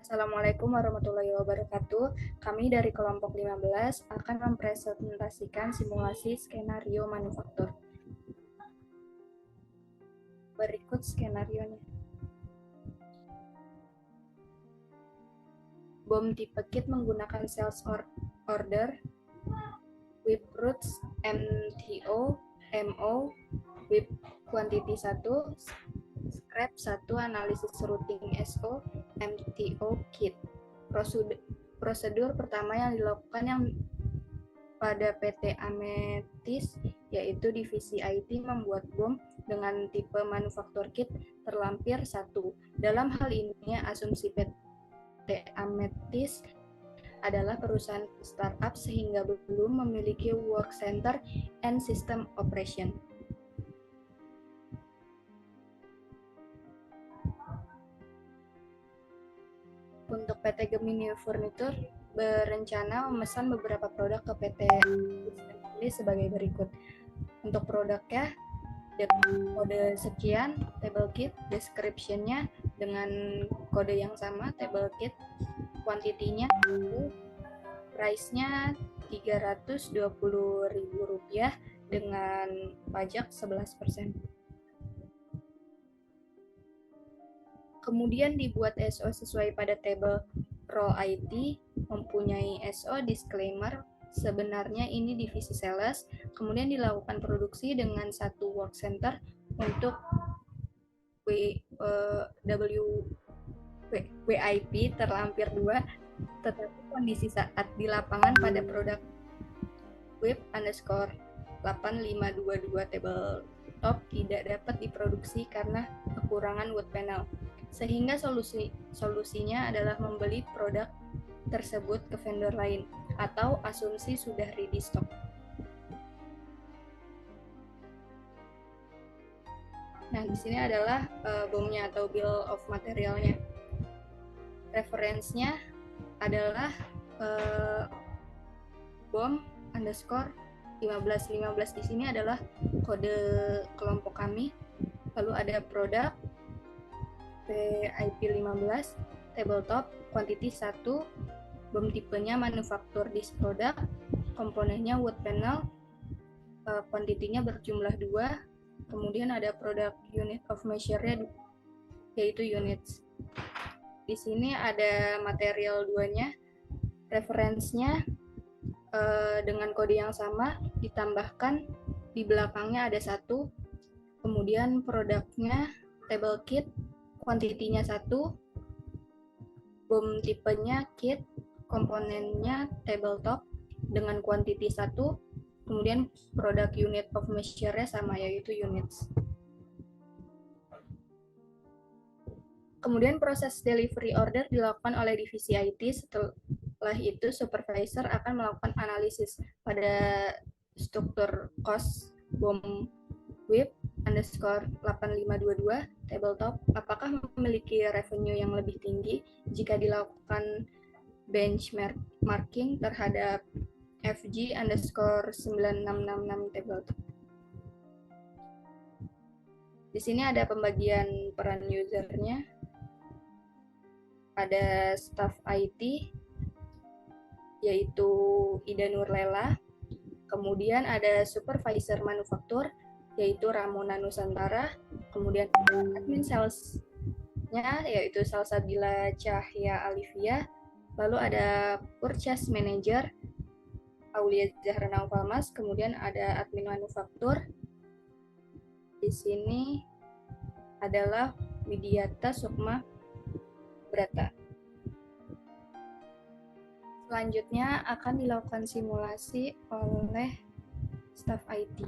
Assalamualaikum warahmatullahi wabarakatuh. Kami dari kelompok 15 akan mempresentasikan simulasi skenario manufaktur. Berikut skenarionya. Bom tipe kit menggunakan sales order, WIP roots, MTO, MO, WIP quantity 1, scrap 1, analisis routing SO, MTO kit. Prosedur pertama yang dilakukan pada PT Ametis, yaitu divisi IT membuat bom dengan tipe manufaktur kit terlampir 1. Dalam hal ini, asumsi PT Ametis adalah perusahaan startup sehingga belum memiliki work center and system operation. Untuk PT Gemini Furniture berencana memesan beberapa produk ke PT ini sebagai berikut. Untuk produknya, kode sekian, table kit, description-nya dengan kode yang sama, table kit, kuantitinya, price-nya Rp320.000 dengan pajak 11%. Kemudian dibuat SO sesuai pada table role IT, mempunyai SO disclaimer, sebenarnya ini divisi sales, kemudian dilakukan produksi dengan satu work center untuk WIP terlampir 2, tetapi kondisi saat di lapangan pada produk WIP_8522 tabletop tidak dapat diproduksi karena kekurangan wood panel, sehingga solusinya adalah membeli produk tersebut ke vendor lain atau asumsi sudah ready stock. Nah, di sini adalah bomnya atau bill of materialnya. Referensinya adalah bom underscore 1515. Di sini adalah kode kelompok kami. Lalu ada produk VIP15, tabletop, quantity 1, bom tipenya manufaktur disk product, komponennya wood panel, quantity-nya berjumlah 2, kemudian ada produk unit of measure-nya yaitu units. Di sini ada material 2-nya, referensinya dengan kode yang sama, ditambahkan di belakangnya ada 1, kemudian produknya table kit, kuantitinya 1, bom tipenya kit, komponennya tabletop dengan kuantiti 1, kemudian produk unit of measure-nya sama yaitu units. Kemudian proses delivery order dilakukan oleh divisi IT. Setelah itu supervisor akan melakukan analisis pada struktur cost bom WIP underscore 8522 tabletop, apakah memiliki revenue yang lebih tinggi jika dilakukan benchmarking terhadap FG underscore 9666 tabletop. Di sini ada pembagian peran usernya. Ada staff IT, yaitu Ida Nurlela. Kemudian ada supervisor manufaktur, yaitu Ramona Nusantara. Kemudian admin sales-nya, yaitu Salsabila Cahya Alivia. Lalu ada purchase manager, Aulia Zahrana Alfamas. Kemudian ada admin manufaktur. Di sini adalah Widiata Sukma Brata. Selanjutnya akan dilakukan simulasi oleh staf IT.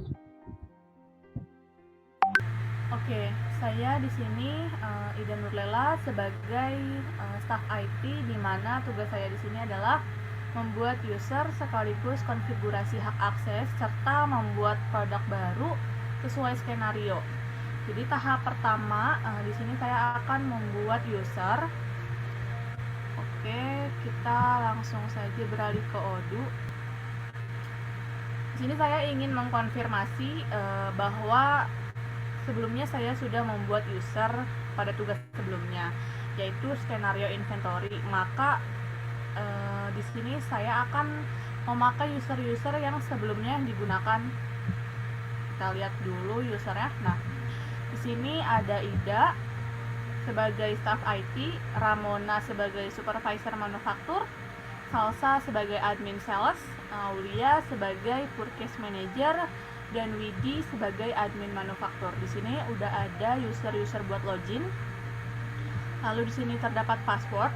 Oke, saya di sini Ida Nurlela sebagai staf IT, di mana tugas saya di sini adalah membuat user sekaligus konfigurasi hak akses serta membuat produk baru sesuai skenario. Jadi tahap pertama di sini saya akan membuat user. Oke, kita langsung saja beralih ke Odoo. Di sini saya ingin mengkonfirmasi bahwa sebelumnya saya sudah membuat user pada tugas sebelumnya. yaitu skenario inventory. Maka di sini saya akan memakai user-user yang sebelumnya digunakan. Kita lihat dulu usernya. Nah, di sini ada Ida sebagai staff IT, Ramona sebagai supervisor manufaktur, Salsa sebagai admin sales, Aulia sebagai purchase manager, dan Widi sebagai admin manufaktur. Di sini udah ada user-user buat login. Lalu di sini terdapat password.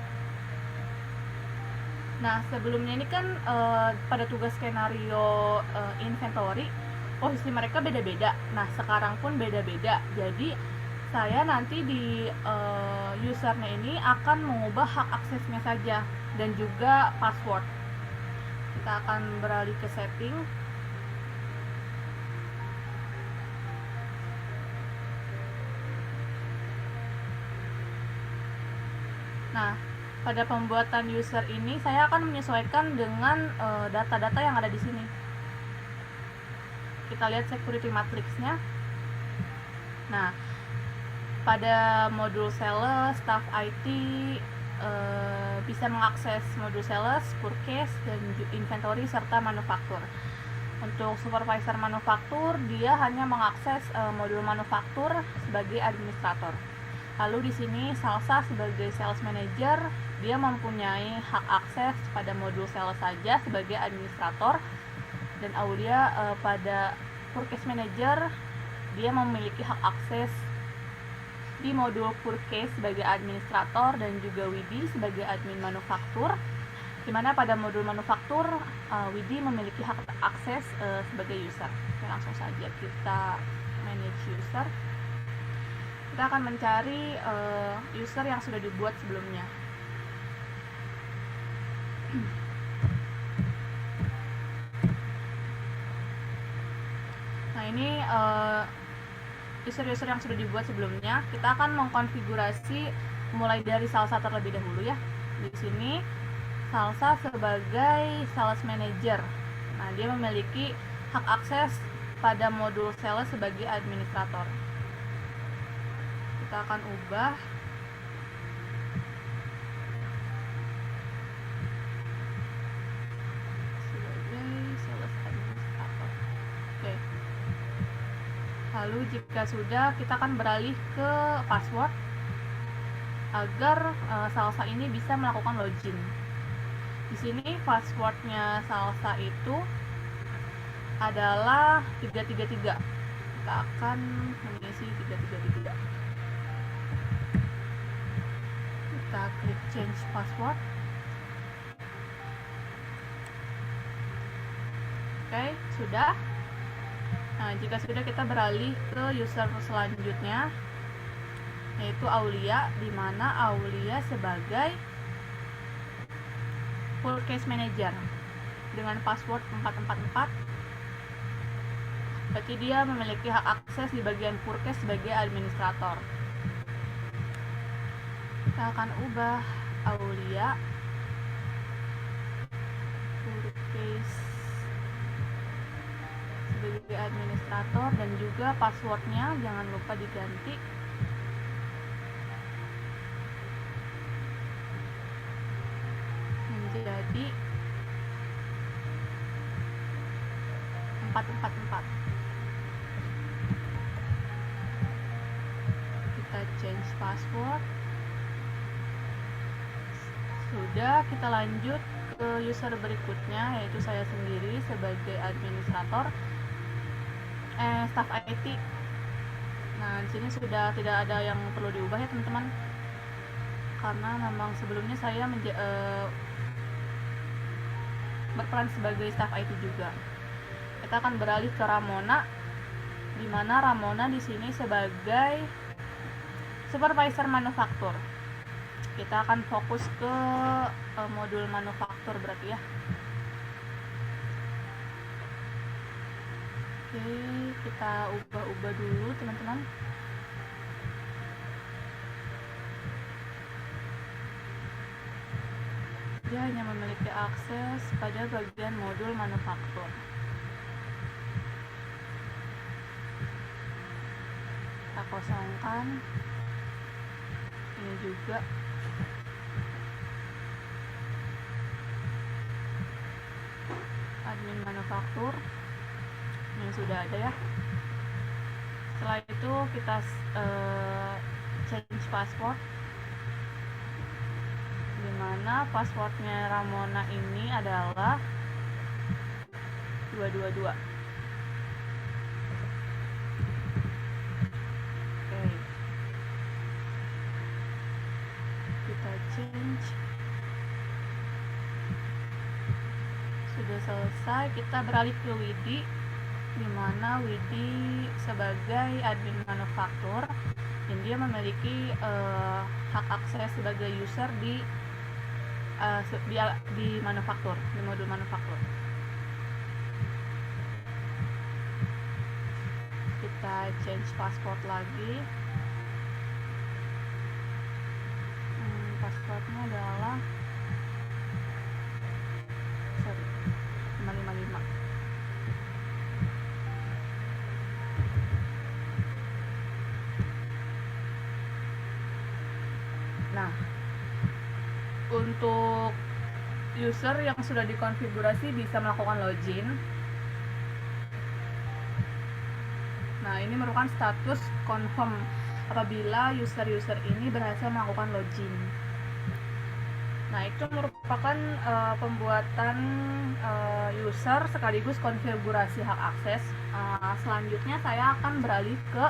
Nah, sebelumnya ini kan pada tugas skenario inventory, posisi mereka beda-beda. Nah, sekarang pun beda-beda. Jadi, saya nanti di usernya ini akan mengubah hak aksesnya saja dan juga password. Kita akan beralih ke setting. Nah, pada pembuatan user ini saya akan menyesuaikan dengan data-data yang ada di sini. Kita lihat security matrix-nya. Nah, pada modul sales, staff IT bisa mengakses modul sales, purchase, dan inventory serta manufaktur. Untuk supervisor manufaktur, dia hanya mengakses modul manufaktur sebagai administrator. Lalu di sini Salsa sebagai sales manager, dia mempunyai hak akses pada modul sales saja sebagai administrator, dan Aulia pada purchase manager, dia memiliki hak akses di modul purchase sebagai administrator dan juga Widi sebagai admin manufaktur, di mana pada modul manufaktur Widi memiliki hak akses sebagai user. Oke, langsung saja kita manage user. Kita akan mencari user yang sudah dibuat sebelumnya. Nah, ini user-user yang sudah dibuat sebelumnya. Kita akan mengkonfigurasi mulai dari Salsa terlebih dahulu ya. Di sini Salsa sebagai sales manager. Nah, dia memiliki hak akses pada modul sales sebagai administrator. Kita akan ubah sebagai sales administrator. Oke. Lalu jika sudah, kita akan beralih ke password agar Salsa ini bisa melakukan login. Di sini passwordnya Salsa itu adalah 333. Kita akan mengisi 333. Kita klik change password. Oke, sudah. Nah, jika sudah, kita beralih ke user selanjutnya, yaitu Aulia, di mana Aulia sebagai purchase manager dengan password 444. Berarti dia memiliki hak akses di bagian purchase sebagai administrator. Kita akan ubah Aulia purchase sebagai administrator, dan juga passwordnya jangan lupa diganti menjadi 444. Kita change password. Sudah, kita lanjut ke user berikutnya, yaitu saya sendiri sebagai administrator staff IT. Nah, di sini sudah tidak ada yang perlu diubah ya teman-teman, karena memang sebelumnya saya berperan sebagai staff IT juga. Kita akan beralih ke Ramona, di mana Ramona di sini sebagai supervisor manufaktur. Kita akan fokus ke modul manufaktur berarti ya. Oke, kita ubah-ubah dulu teman-teman. Dia hanya memiliki akses pada bagian modul manufaktur. Kita kosongkan. Ini juga. Admin manufaktur ini sudah ada ya. Setelah itu kita change password, dimana passwordnya Ramona ini adalah 222. Oke, kita change. Sudah selesai, kita beralih ke Widi, di mana Widi sebagai admin manufaktur dan dia memiliki hak akses sebagai user di manufaktur, di modul manufaktur. Kita change password lagi. Passwordnya adalah 555. Nah, untuk user yang sudah dikonfigurasi bisa melakukan login. Nah, ini merupakan status confirm apabila user-user ini berhasil melakukan login. Nah, itu merupakan pembuatan user sekaligus konfigurasi hak akses. Selanjutnya saya akan beralih ke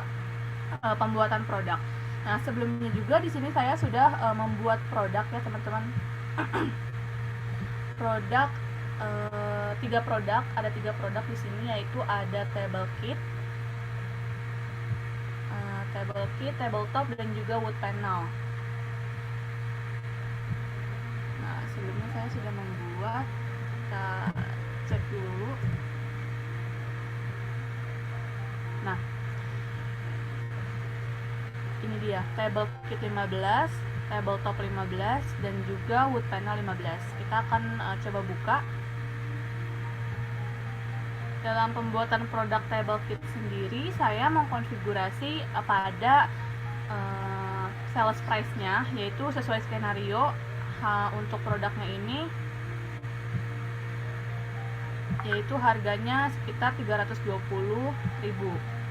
pembuatan produk. Nah, sebelumnya juga di sini saya sudah membuat produk ya, teman-teman. Produk 3 produk, ada 3 produk di sini, yaitu ada table kit, tabletop, dan juga wood panel. Nah, sebelumnya saya sudah membuat, kita cek dulu. Nah, ini dia table kit 15, tabletop 15, dan juga wood panel 15. Kita akan coba buka. Dalam pembuatan produk table kit sendiri, saya mengkonfigurasi pada sales price-nya, yaitu sesuai skenario. Untuk produknya ini yaitu harganya sekitar 320.000.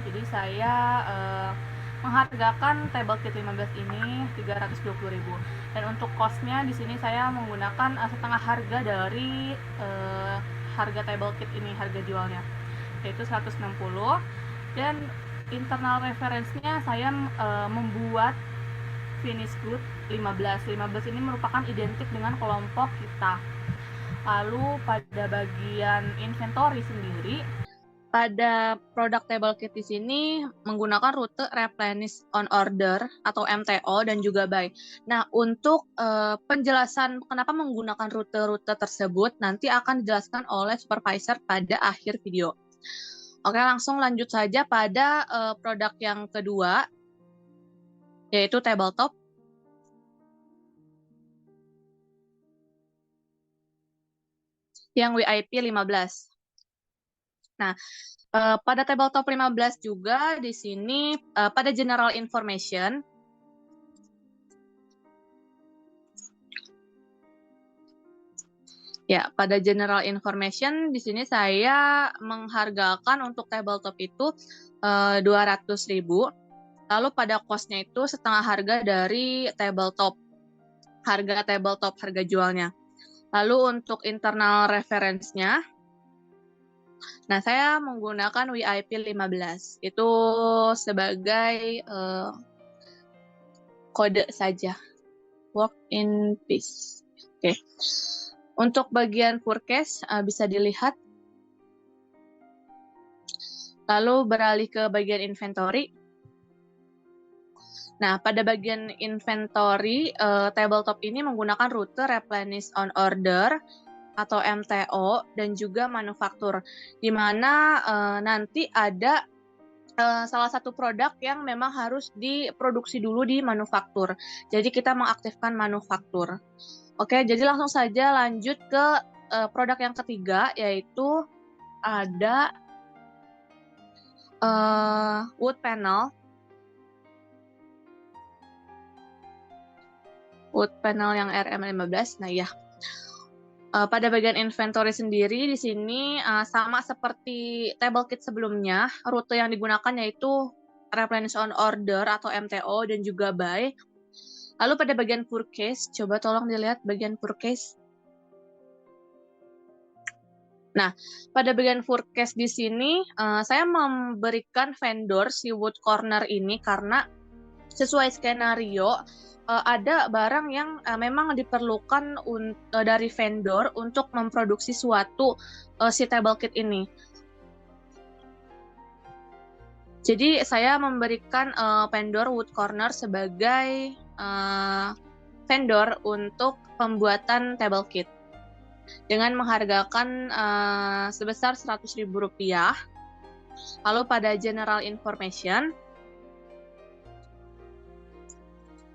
Jadi saya menghargakan table kit 15 ini 320.000. Dan untuk cost-nya di sini saya menggunakan setengah harga dari harga table kit ini, harga jualnya, yaitu 160. Dan internal reference-nya saya membuat finish good 15 ini merupakan identik dengan kelompok kita. Lalu pada bagian inventory sendiri, pada produk table kit di sini menggunakan rute replenish on order atau MTO dan juga buy. Nah, untuk penjelasan kenapa menggunakan rute-rute tersebut nanti akan dijelaskan oleh supervisor pada akhir video. Oke, langsung lanjut saja pada produk yang kedua, yaitu tabletop. Yang WIP 15. Nah, pada tabletop 15 juga di sini pada general information ya, pada general information di sini saya menghargakan untuk tabletop itu 200.000. Lalu pada cost-nya itu setengah harga dari tabletop. Harga tabletop, harga jualnya. Lalu untuk internal reference-nya, nah saya menggunakan WIP 15. Itu sebagai kode saja. Work in peace. Oke. Untuk bagian forecast bisa dilihat. Lalu beralih ke bagian inventory. Nah, pada bagian inventory, tabletop ini menggunakan rute replenish on order atau MTO dan juga manufaktur, di mana nanti ada salah satu produk yang memang harus diproduksi dulu di manufaktur. Jadi kita mengaktifkan manufaktur. Oke, jadi langsung saja lanjut ke produk yang ketiga, yaitu ada wood panel. wood panel yang RM15. Nah ya, pada bagian inventory sendiri di sini sama seperti table kit sebelumnya, rute yang digunakan yaitu replenish on order atau MTO dan juga buy. Lalu pada bagian purchase, coba tolong dilihat bagian purchase. Nah, pada bagian forecast di sini, saya memberikan vendor si wood corner ini karena sesuai skenario, ada barang yang memang diperlukan dari vendor untuk memproduksi suatu si table kit ini. Jadi saya memberikan vendor wood corner sebagai vendor untuk pembuatan table kit dengan menghargakan sebesar Rp100.000. Lalu pada general information,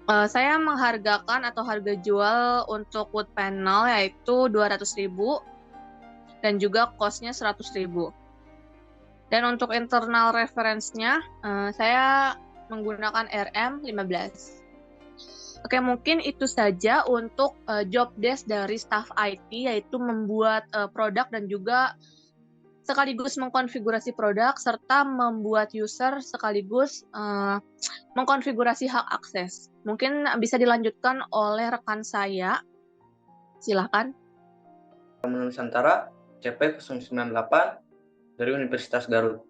saya menghargakan atau harga jual untuk wood panel yaitu Rp200.000 dan juga cost-nya Rp100.000. Dan untuk internal reference-nya, saya menggunakan RM15. Oke, mungkin itu saja untuk job desk dari staff IT, yaitu membuat produk dan juga sekaligus mengkonfigurasi produk, serta membuat user sekaligus mengkonfigurasi hak akses. Mungkin bisa dilanjutkan oleh rekan saya. Silahkan. Nusantara CP098 dari Universitas Garut.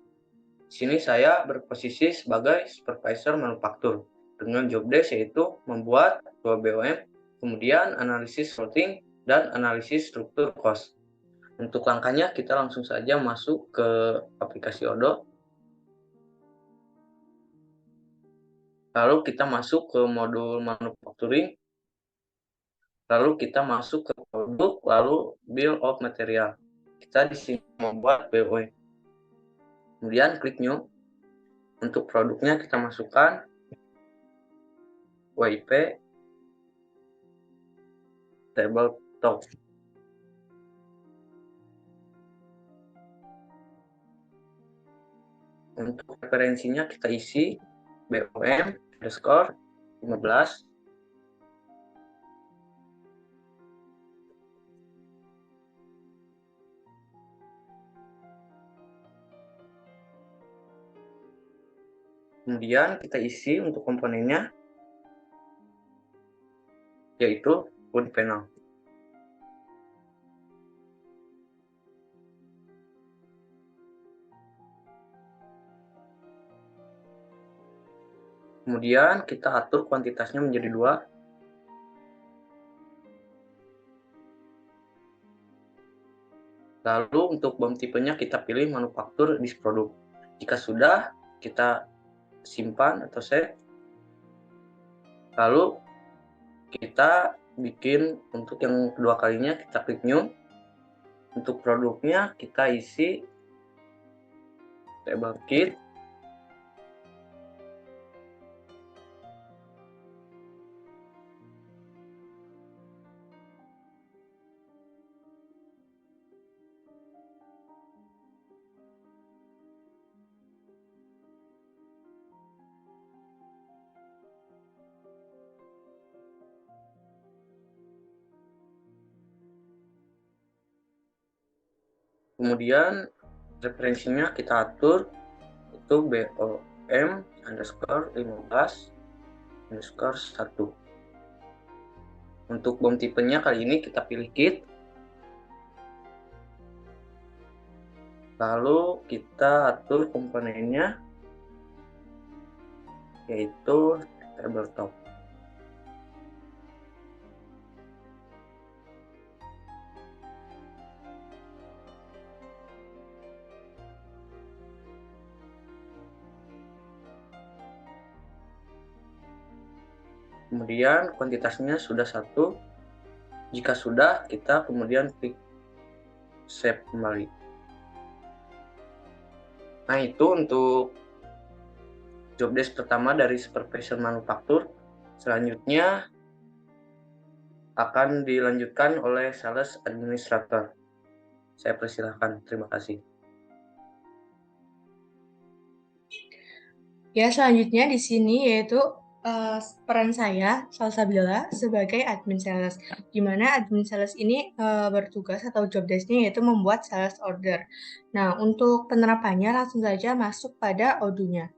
Di sini saya berposisi sebagai supervisor manufaktur dengan job desk yaitu membuat 2 BOM, kemudian analisis routing dan analisis struktur cost. Untuk langkahnya kita langsung saja masuk ke aplikasi Odoo. Lalu kita masuk ke modul manufacturing. Lalu kita masuk ke produk, lalu bill of material. Kita di sini membuat BOM. Kemudian klik new. Untuk produknya kita masukkan WIP tabletop. Untuk referensinya kita isi BOM underscore 15. Kemudian kita isi untuk komponennya yaitu wood panel. Kemudian kita atur kuantitasnya menjadi 2. Lalu untuk BOM tipenya kita pilih manufaktur disk produk. Jika sudah, kita simpan atau save. Lalu kita bikin untuk yang kedua kalinya, kita klik new. Untuk produknya kita isi table kit. Kemudian referensinya kita atur itu BOM underscore 15 underscore 1. Untuk BOM tipenya kali ini kita pilih kit. Lalu kita atur komponennya yaitu tabletop. Kemudian kuantitasnya sudah 1. Jika sudah, kita kemudian klik save kembali. Nah, itu untuk job desk pertama dari supervisor manufaktur. Selanjutnya akan dilanjutkan oleh sales administrator. Saya persilahkan. Terima kasih. Ya, selanjutnya di sini yaitu Peran saya, Salsabila, sebagai admin sales, di mana admin sales ini bertugas atau job desk-nya yaitu membuat sales order. Nah, untuk penerapannya langsung saja masuk pada Odoo-nya.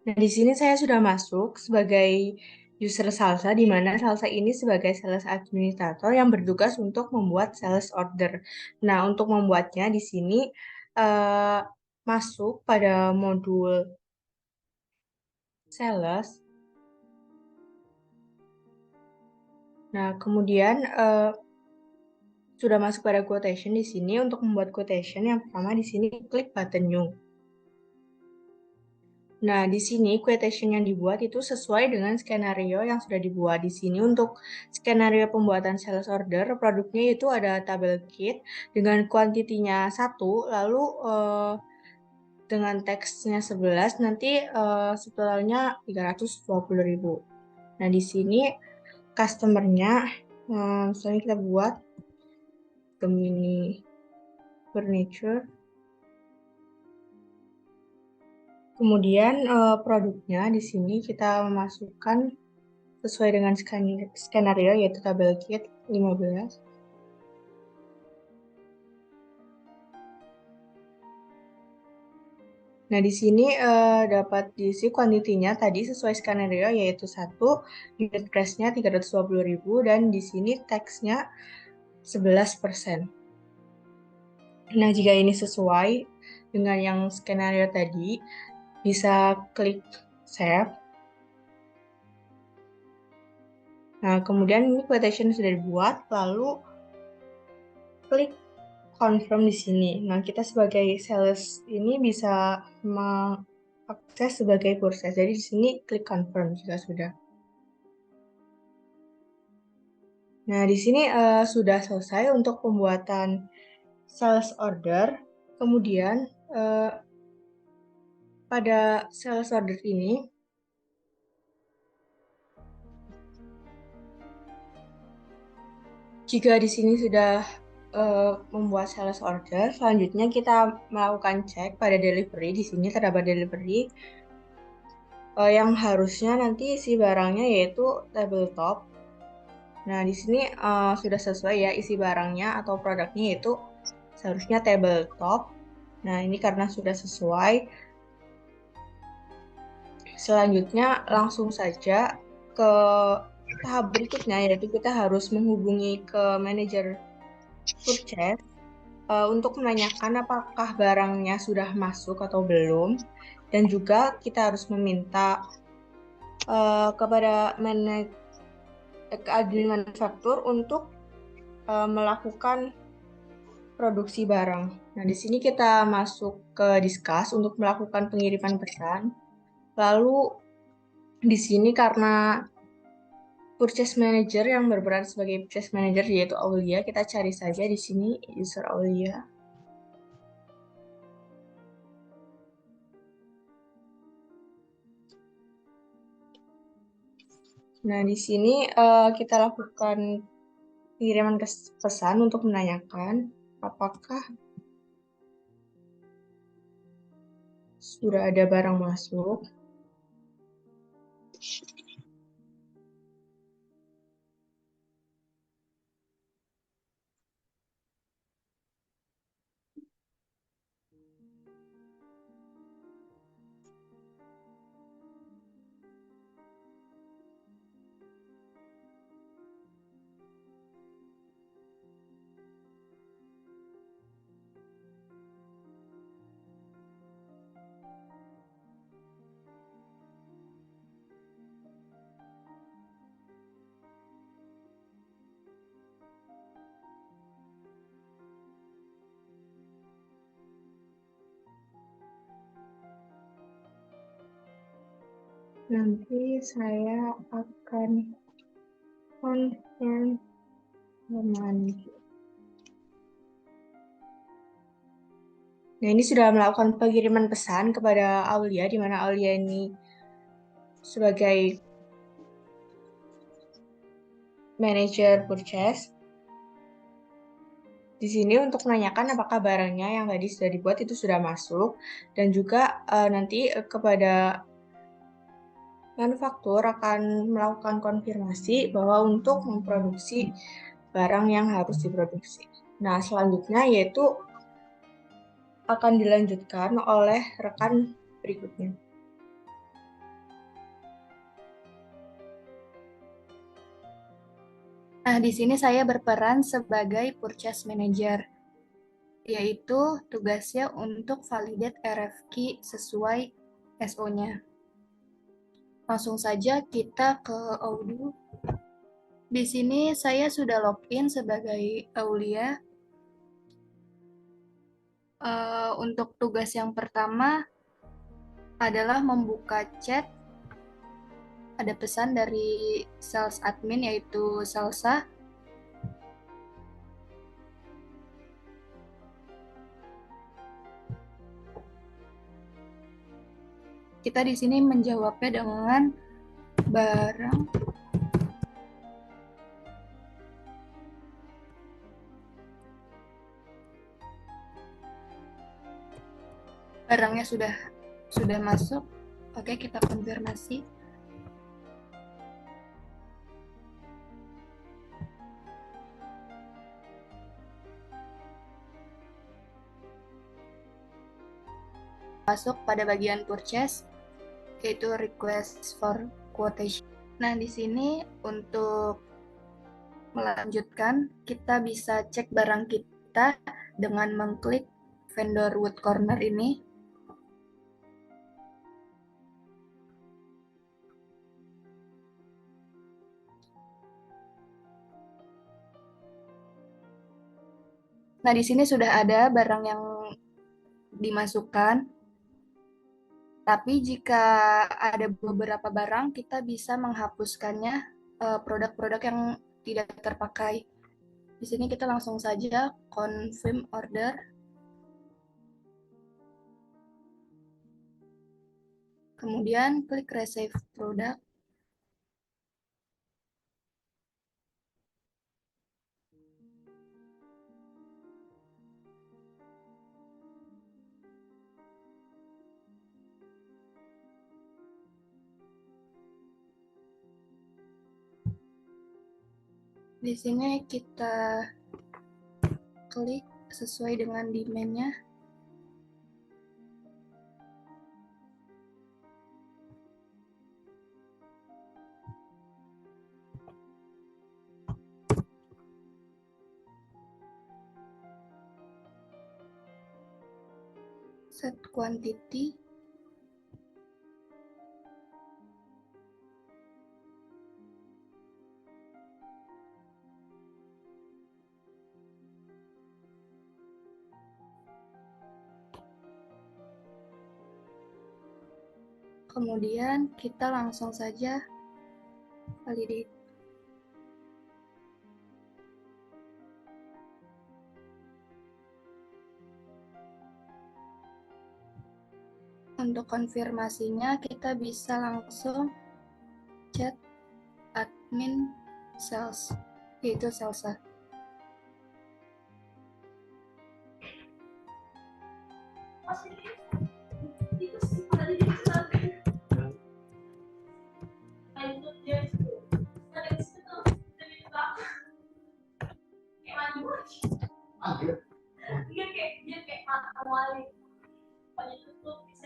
Nah, di sini saya sudah masuk sebagai user Salsa, di mana Salsa ini sebagai sales administrator yang bertugas untuk membuat sales order. Nah, untuk membuatnya di sini masuk pada modul sales. Nah, kemudian sudah masuk pada quotation di sini. Untuk membuat quotation, yang pertama di sini klik button new. Nah, di sini quotation yang dibuat itu sesuai dengan skenario yang sudah dibuat di sini. Untuk skenario pembuatan sales order, produknya itu ada tabel kit dengan kuantitinya 1, lalu dengan teksnya 11, nanti totalnya 320.000. Nah, di sini customer-nya, misalnya kita buat Gemini Furniture. Kemudian produknya di sini kita memasukkan sesuai dengan skenario yaitu tabel kit 15. Nah, di sini dapat diisi kuantitinya tadi sesuai skenario yaitu 1, unit price-nya 320.000 dan di sini teksnya 11%. Nah, jika ini sesuai dengan yang skenario tadi, bisa klik save. Nah, kemudian ini quotation sudah dibuat, lalu klik confirm di sini. Nah, kita sebagai sales ini bisa mengakses sebagai purchase. Jadi di sini klik confirm jika sudah. Nah, di sini sudah selesai untuk pembuatan sales order. Kemudian pada sales order ini jika di sini sudah membuat sales order, selanjutnya kita melakukan cek pada delivery. Di sini terdapat delivery yang harusnya nanti isi barangnya yaitu tabletop. Nah, di sini sudah sesuai ya isi barangnya atau produknya yaitu seharusnya tabletop. Nah, ini karena sudah sesuai. Selanjutnya langsung saja ke tahap berikutnya yaitu kita harus menghubungi ke manajer purchase untuk menanyakan apakah barangnya sudah masuk atau belum, dan juga kita harus meminta kepada admin manufaktur untuk melakukan produksi barang. Nah, di sini kita masuk ke discuss untuk melakukan pengiriman pesan. Lalu di sini karena purchase manager yang berperan sebagai purchase manager yaitu Aulia, kita cari saja di sini user Aulia. Nah, di sini kita lakukan pengiriman pesan untuk menanyakan apakah sudah ada barang masuk. Nanti saya akan confirm dengan. Nah, ini sudah melakukan pengiriman pesan kepada Aulia, di mana Aulia ini sebagai manager purchase. di sini untuk menanyakan apakah barangnya yang tadi sudah dibuat itu sudah masuk, dan juga nanti kepada manufaktur akan melakukan konfirmasi bahwa untuk memproduksi barang yang harus diproduksi. Nah, selanjutnya yaitu akan dilanjutkan oleh rekan berikutnya. Nah, di sini saya berperan sebagai purchase manager, yaitu tugasnya untuk validate RFQ sesuai SO-nya. Langsung saja kita ke Odoo. Di sini saya sudah login sebagai Aulia. Untuk tugas yang pertama adalah membuka chat. Ada pesan dari sales admin yaitu Salsa. Kita di sini menjawabnya dengan barang barangnya sudah masuk. Oke, kita konfirmasi. Masuk pada bagian purchase, yaitu request for quotation. Nah, di sini untuk melanjutkan, kita bisa cek barang kita dengan mengklik vendor wood corner ini. Nah, di sini sudah ada barang yang dimasukkan. Tapi jika ada beberapa barang, kita bisa menghapuskannya produk-produk yang tidak terpakai. Di sini kita langsung saja confirm order. Kemudian klik receive product. Di sini kita klik sesuai dengan demand-nya. Set quantity. Kemudian kita langsung saja validate. Untuk konfirmasinya kita bisa langsung chat admin sales, yaitu Salsa.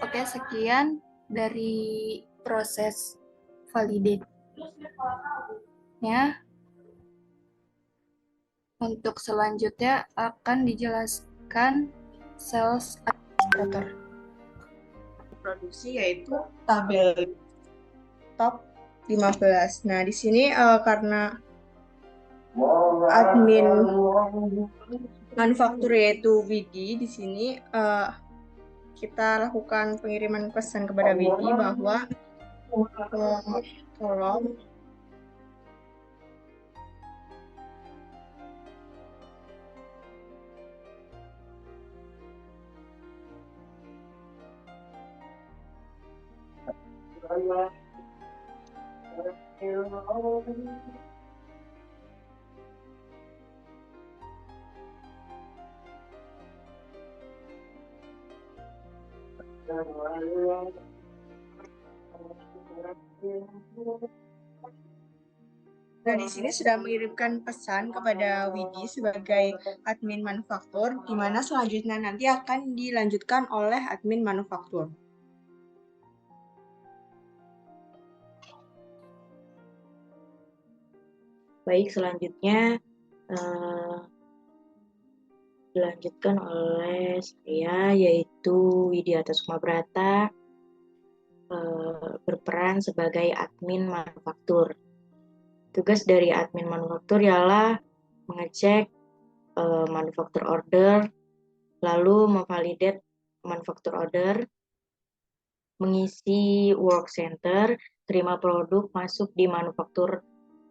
Oke, sekian dari proses validate-nya. Untuk selanjutnya akan dijelaskan sales administrator. Produksi yaitu tabel top 15. Nah, di sini karena admin manufaktur yaitu Widi, di sini kita lakukan pengiriman pesan kepada Widi bahwa tolong Nah, di sini sudah mengirimkan pesan kepada Widi sebagai admin manufaktur, di mana selanjutnya nanti akan dilanjutkan oleh admin manufaktur. Baik, selanjutnya dilanjutkan oleh saya, yaitu Widiata Sumabrata, berperan sebagai admin manufaktur. Tugas dari admin manufaktur ialah mengecek manufaktur order, lalu memvalidate manufaktur order, mengisi work center, terima produk masuk di manufaktur,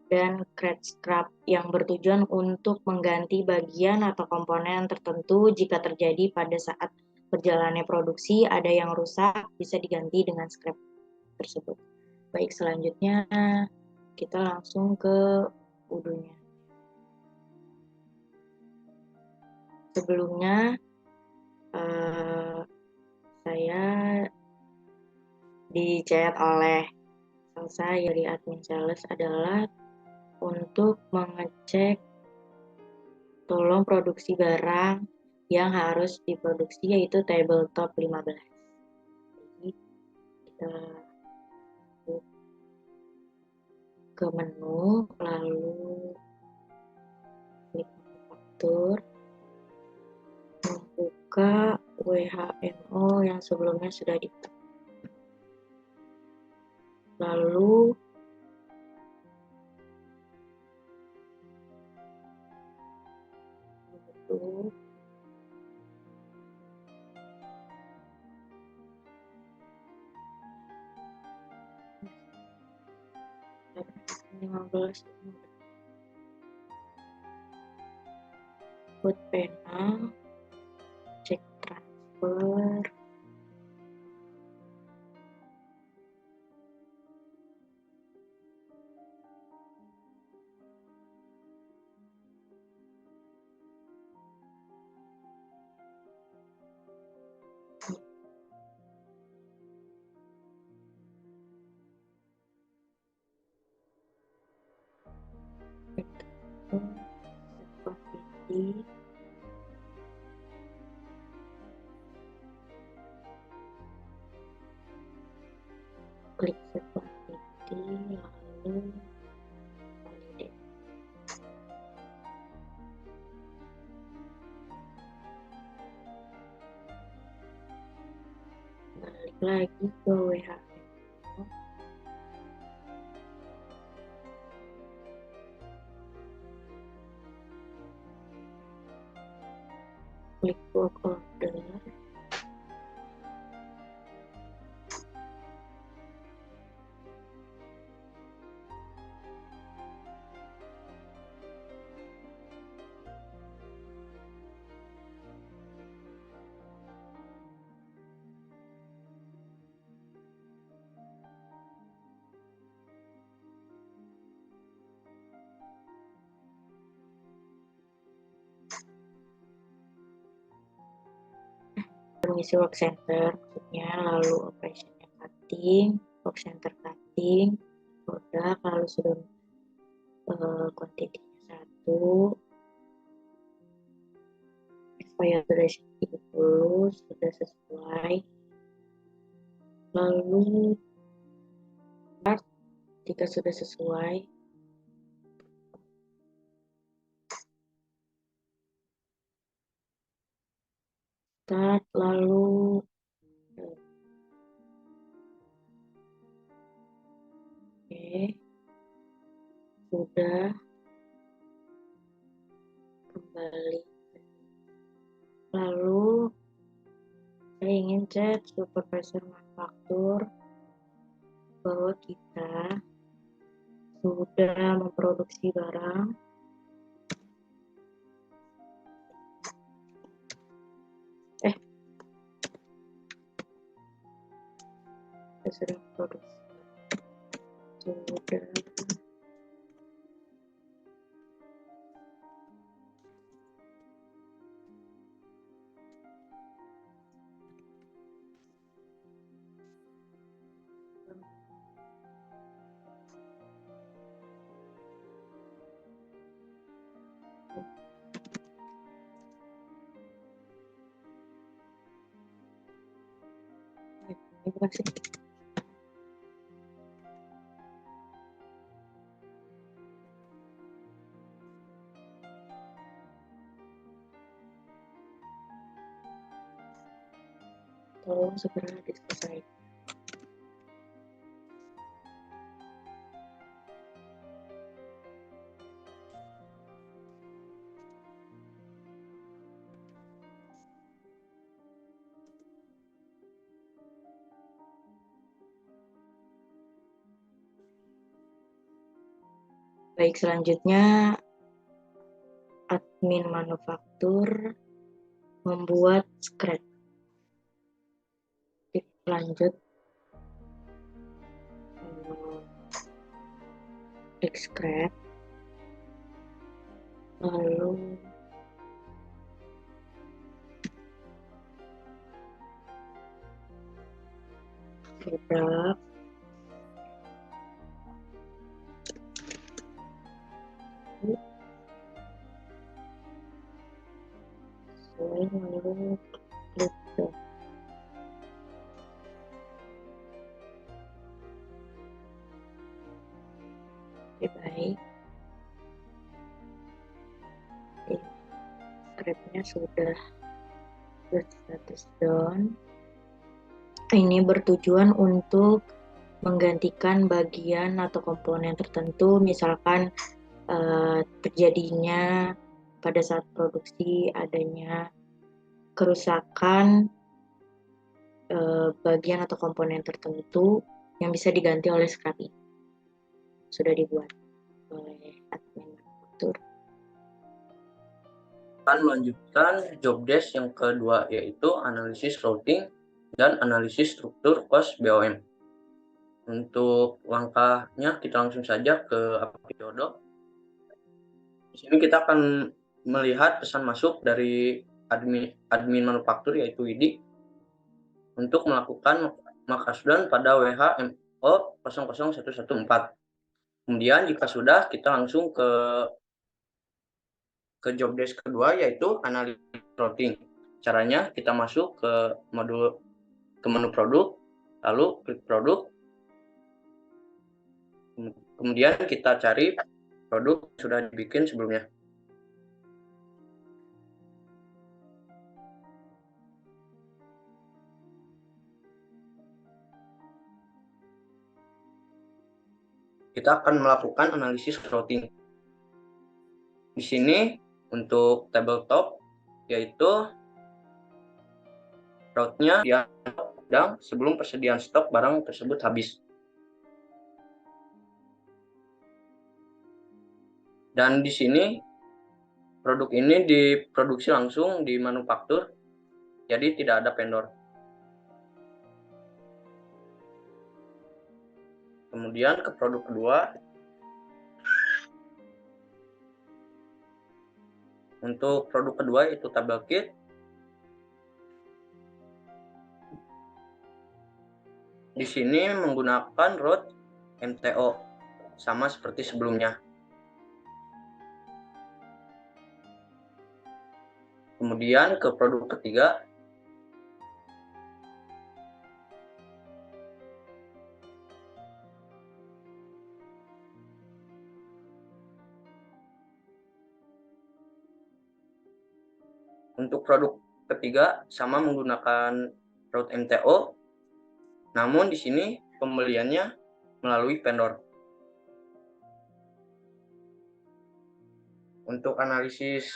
dan crate scrap yang bertujuan untuk mengganti bagian atau komponen tertentu jika terjadi pada saat berjalannya produksi ada yang rusak bisa diganti dengan scrap tersebut. Baik, selanjutnya kita langsung ke udunya. Sebelumnya saya dichat oleh saya dari admin sales adalah untuk mengecek tolong produksi barang yang harus diproduksi, yaitu tabletop 15. Jadi kita masuk ke menu, lalu klik manufaktur, membuka WHMO yang sebelumnya sudah dibuka. Lalu untuk buat panel, cek transfer, quantity, klik set quantity, lalu validate. Balik lagi ke WHMO, klik work order, mengisi work center maksudnya, lalu operationnya cutting, work center cutting, produk, lalu sudah kuantitinya 1, expired duration 30, sudah sesuai, lalu start jika sudah sesuai, start, lalu oke, sudah kembali. Lalu saya ingin chat supervisor manufaktur bahwa kita sudah memproduksi barang sudah memproduksi sudah Terima kasih. Tolong segera diselesaikan. Baik, selanjutnya admin manufaktur membuat scratch. Klik lanjut, klik scratch, lalu produk, lalu klik ke baik. Scriptnya sudah berstatus down. Ini bertujuan untuk menggantikan bagian atau komponen tertentu, misalkan terjadinya pada saat produksi adanya kerusakan bagian atau komponen tertentu yang bisa diganti oleh scrap ini. Sudah dibuat oleh admin manufaktur. Akan melanjutkan job desk yang kedua, yaitu analisis routing dan analisis struktur cost BOM. Untuk langkahnya kita langsung saja ke aplikasi Jodo. Di sini kita akan melihat pesan masuk dari admin manufaktur, yaitu Widi, untuk melakukan makasdan pada WHMO 00114. Kemudian jika sudah, kita langsung ke job desk kedua, yaitu analisis routing. Caranya kita masuk ke menu produk, lalu klik produk, kemudian kita cari produk yang sudah dibikin sebelumnya. Kita akan melakukan analisis routing. Di sini untuk tabletop, yaitu route-nya yang sedang sebelum persediaan stok barang tersebut habis. Dan di sini produk ini diproduksi langsung di manufaktur, jadi tidak ada vendor. Kemudian ke produk kedua. Untuk produk kedua itu tabel kit. Di sini menggunakan route MTO sama seperti sebelumnya. Kemudian ke produk ketiga. Untuk produk ketiga sama menggunakan route MTO, namun di sini pembeliannya melalui vendor. Untuk analisis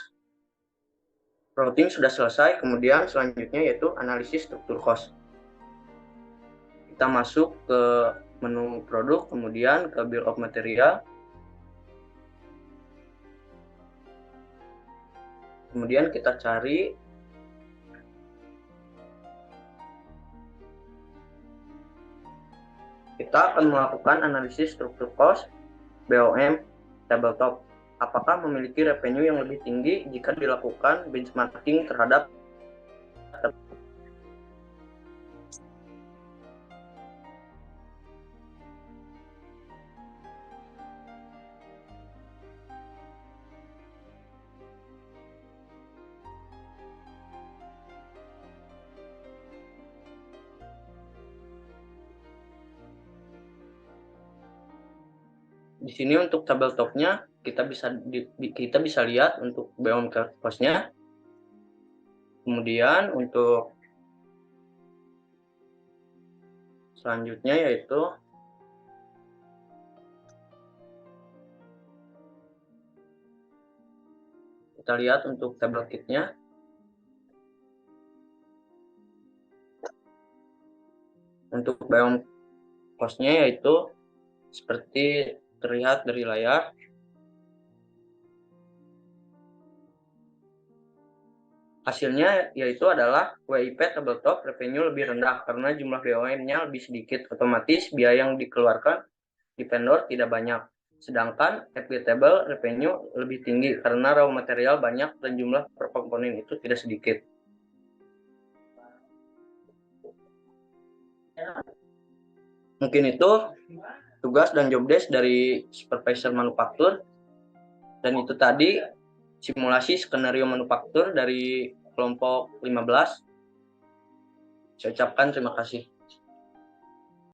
routing sudah selesai, kemudian selanjutnya yaitu analisis struktur cost. Kita masuk ke menu produk, kemudian ke bill of material. Kemudian kita cari kita akan melakukan analisis struktur cost BOM tabletop. Apakah memiliki revenue yang lebih tinggi jika dilakukan benchmarking terhadap Di sini untuk tabletopnya kita bisa lihat untuk BOM cost-nya. Kemudian untuk selanjutnya yaitu kita lihat untuk tablet kitnya. Untuk BOM cost-nya yaitu seperti terlihat dari layar. Hasilnya yaitu adalah WIP tabletop revenue lebih rendah karena jumlah BOM-nya lebih sedikit, otomatis biaya yang dikeluarkan di vendor tidak banyak. Sedangkan equitable revenue lebih tinggi karena raw material banyak dan jumlah per komponen itu tidak sedikit. Mungkin itu tugas dan job desk dari supervisor manufaktur. Dan itu tadi simulasi skenario manufaktur dari kelompok 15. Saya ucapkan terima kasih.